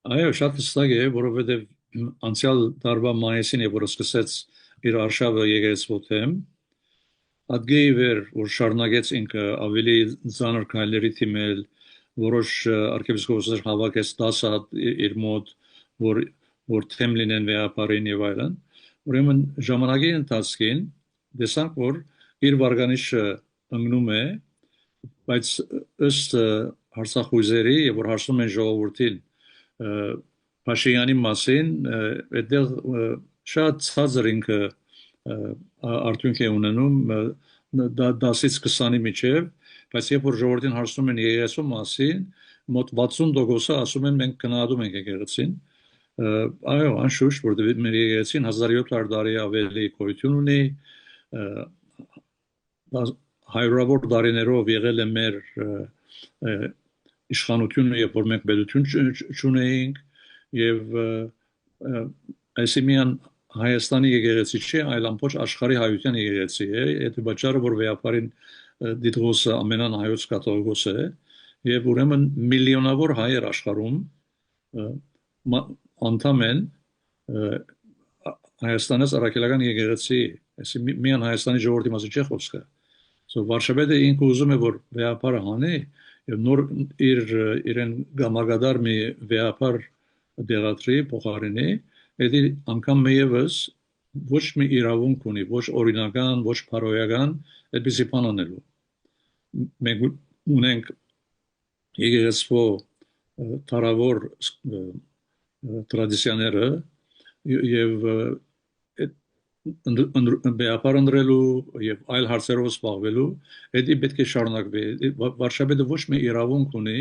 Այո, շատ հստակ է, որովհետև անցյալ տարվա մայիսին է, որ սկսեց իր արշավը եկեղեցու թեմ, ադգեի վեր, որ շարունակեց ինքը ավելի ծանր քայլերի թիմել, որոշ arczepiskopos հավաքեց 10 հատ իր մոտ, որ թեմ լինեն վեհապարին եւ այլն։ Ուրեմն ժամանակի ընթացքին տեսանք, որ իր վարկանիշը ընկնում է, բայց ըստ հարցախույզերի եւ որ հարցնում են ժողովրդին Փաշինյանի մասին, այդտեղ շատ ցածր ինքը արդյունք է ունենում 10-ից 20-ի միջև, բայց երբ որ ժողովրդին հարցնում են եկեղեցու մասին, մոտ 60%-ը ասում են մենք գնահատում ենք եկեղեցին։ Այո, անշուշտ, որովհետև մեր եկեղեցին 1700 տարի ավելի գոյություն ունի, հարյուրավոր տարիներով եղել է մեր իշխանությունը, երբ որ մենք պետություն չունեինք, եւ այսինքն Հայաստանի եկեղեցի չէ, այլ ամբողջ աշխարհի հայության եկեղեցի է, այդ բաժարը որ վեհապարին դիտողը ամենան հայոց կաթողիկոս է, եւ ուրեմն միլիոնավոր հայեր աշխարհում անդամ են Հայաստանից առաքելական եկեղեցի, այսինքն միայն Հայաստանի ժողովրդի մասին չէ խոսքը։ Վարշավեդը ինքը ուզում է որ վեհապարը հանի եւ նոր իրեն գամագադար մի վեհապար դեղատրի փոխարինի, դա անգամ մեևս ոչ մի իրավունք ունի, ոչ օրինական, ոչ փարոյական այդպիսի բան անելու։ Մենք ունենք եկեղեցու տարավոր տրադիցիաները եւ վեհապար ընտրելու եւ այլ հարցերով զբաղվելու, դա պետք է շարունակվի։ Վարշավեդը ոչ մի իրավունք ունի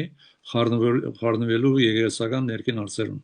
խառնվելու եկեղեցական ներքին հարցերում։